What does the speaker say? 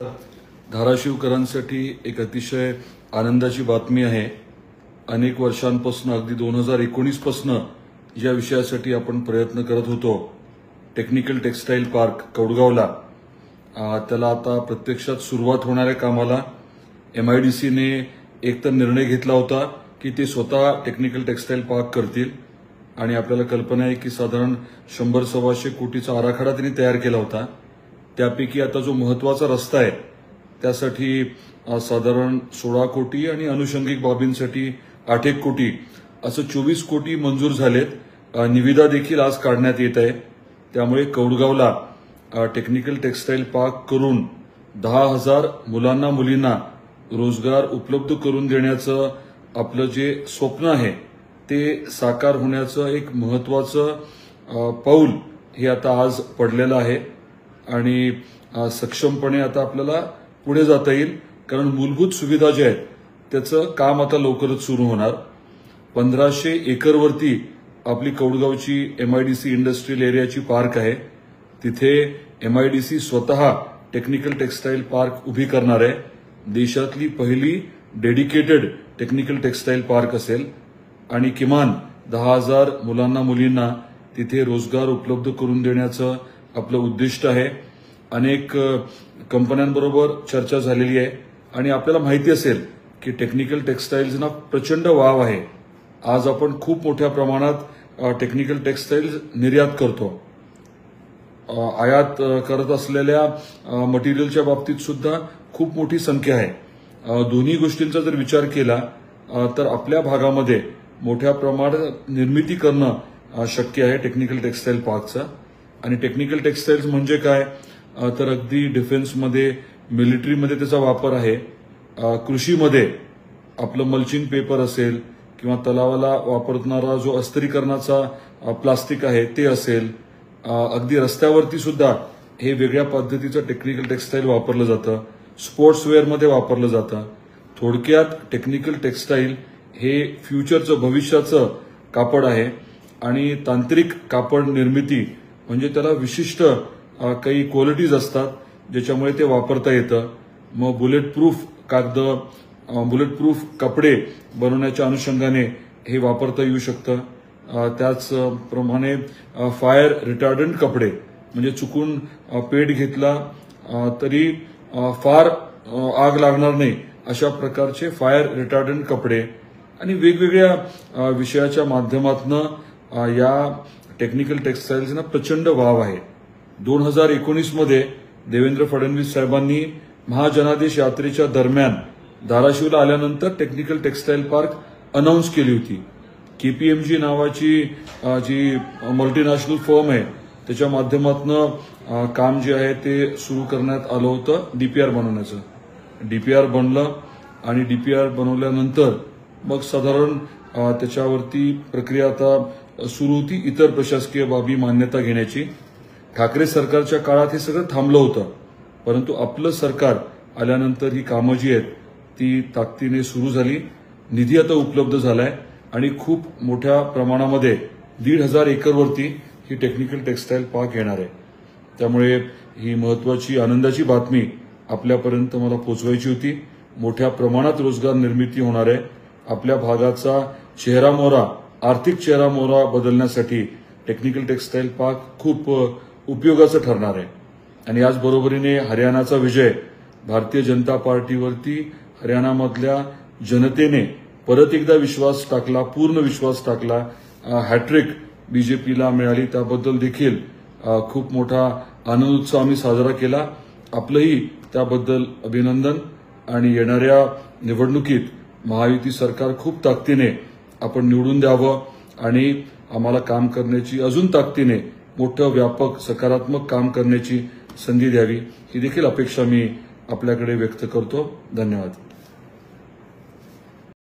धाराशिवकरांसाठी एक अतिशय आनंदाची बातमी आहे। अनेक वर्षांपासून अगदी 2019 पासून या विषयासाठी आपण प्रयत्न करत होतो। टेक्निकल टेक्सटाईल पार्क कौडगावला त्याला आता प्रत्यक्षात सुरुवात होणाऱ्या कामाला MIDC ने एक तर निर्णय घेतला होता की ते स्वतः टेक्निकल टेक्सटाईल पार्क करतील आणि आपल्याला कल्पना आहे की साधारण 100-125 कोटीचा आराखडा त्यांनी तयार केला होता। त्यापैकी आता जो महत्त्वाचा रस्ता आहे त्यासाठी साधारण 16 कोटी आणि अनुषंगिक बाबींसाठी 8 कोटी असं 24 कोटी मंजूर झालेत। निविदा देखील आज काढण्यात येत आहे। त्यामुळे कौडगावला टेक्निकल टेक्सटाईल पार्क करून 10,000 मुलांना मुलींना रोजगार उपलब्ध करून देण्याचं आपलं जे स्वप्न आहे ते साकार होण्याचं एक महत्त्वाचं पाऊल हे आता आज पडलेलं आहे आणि सक्षमपणे आता आपल्याला पुढे जाता येईल, कारण मूलभूत सुविधा ज्या आहेत त्याचं काम आता लवकरच सुरू होणार। 1500 एकरवरती आपली कौडगावची MIDC इंडस्ट्रियल एरियाची पार्क आहे। तिथे MIDC स्वतः टेक्निकल टेक्सटाईल पार्क उभी करणार आहे। देशातली पहिली डेडिकेटेड टेक्निकल टेक्सटाईल पार्क असेल आणि किमान 10,000 मुलांना मुलींना तिथे रोजगार उपलब्ध करून देण्याचं आपलं उद्दिष्ट आहे। अनेक कंपन्यांबरोबर चर्चा झालेली आहे आणि आपल्याला माहिती असेल की टेक्निकल टेक्सटाईल्सना प्रचंड वाव आहे। आज आपण खूप मोठ्या प्रमाणात टेक्निकल टेक्सटाईल्स निर्यात करतो। आयात करत असलेल्या मटेरियलच्या बाबतीत सुद्धा खूप मोठी संख्या आहे। दोन्ही गोष्टींचा जर विचार केला तर आपल्या भागामध्ये मोठ्या प्रमाणात निर्मिती करणं शक्य आहे टेक्निकल टेक्सटाईल पार्कचा। आणि टेक्निकल टेक्सटाईल्स म्हणजे काय तर अगदी डिफेन्समध्ये मिलिटरीमध्ये त्याचा वापर आहे। कृषीमध्ये आपलं मल्चिंग पेपर असेल किंवा तलावाला वापरणारा जो अस्थिरीकरणाचा प्लास्टिक आहे ते असेल, अगदी रस्त्यावरती सुद्धा हे वेगळ्या पद्धतीचं टेक्निकल टेक्सटाईल वापरलं जातं। स्पोर्ट्सवेअरमध्ये वापरलं जातं। थोडक्यात टेक्निकल टेक्सटाईल हे फ्युचरचं भविष्याचं कापड आहे आणि तांत्रिक कापड निर्मिती म्हणजे त्याला विशिष्ट काही क्वालिटीज असतात ज्याच्यामुळे ते वापरता येतं। मग बुलेट प्रूफ कागद, बुलेट प्रूफ कपडे बनवण्याच्या अनुषंगाने हे वापरता येऊ शकतं। त्याचप्रमाणे फायर रिटार्डंट कपडे म्हणजे चुकून पेट घेतला तरी फार आग लागणार नाही अशा प्रकारचे फायर रिटार्डंट कपडे आणि वेगवेगळ्या विषयाच्या माध्यमातून या टेक्निकल टेक्सटाईल्सना प्रचंड वाव आहे। 2019 मध्ये देवेंद्र फडणवीस साहेबांनी महाजनादेश यात्रेच्या दरम्यान धाराशिवला आल्यानंतर टेक्निकल टेक्सटाईल पार्क अनाउन्स केली होती। KPMG नावाची जी मल्टीनॅशनल फर्म आहे त्याच्या माध्यमातून काम जे आहे ते सुरू करण्यात आलं होतं DPR बनवण्याचं। DPR बनलं आणि DPR बनवल्यानंतर मग साधारण त्याच्यावरती प्रक्रिया आता सुरू होती इतर प्रशासकीय बाबी मान्यता घेण्याची। ठाकरे सरकारच्या काळात हे सगळं थांबलं होतं, परंतु आपलं सरकार आल्यानंतर ही कामं जी आहेत ती ताकदीने सुरू झाली। निधी आता उपलब्ध झालाय आणि खूप मोठ्या प्रमाणामध्ये 1,500 एकरवरती ही टेक्निकल टेक्सटाईल पार्क येणार आहे। त्यामुळे ही महत्त्वाची आनंदाची बातमी आपल्यापर्यंत मला पोहोचवायची होती। मोठ्या प्रमाणात रोजगार निर्मिती होणार आहे। आपल्या भागाचा चेहरामोहरा, आर्थिक चेहरामोहरा बदलण्यासाठी टेक्निकल टेक्सटाईल पार्क खूप उपयोगाचं ठरणार आहे। आणि याच बरोबरीने हरियाणाचा विजय, भारतीय जनता पार्टीवरती हरियाणामधल्या जनतेने परत एकदा विश्वास टाकला, पूर्ण विश्वास टाकला। हॅट्रिक BJPला मिळाली, त्याबद्दल देखील खूप मोठा आनंद उत्सव आम्ही साजरा केला। आपलंही त्याबद्दल अभिनंदन आणि येणाऱ्या निवडणुकीत महायुती सरकार खूप ताकदीने आपण निवडून द्यावं आणि आम्हाला काम करण्याची अजून ताकदीने मोठं व्यापक सकारात्मक काम करण्याची संधी द्यावी ही देखील अपेक्षा मी आपल्याकडे व्यक्त करतो। धन्यवाद।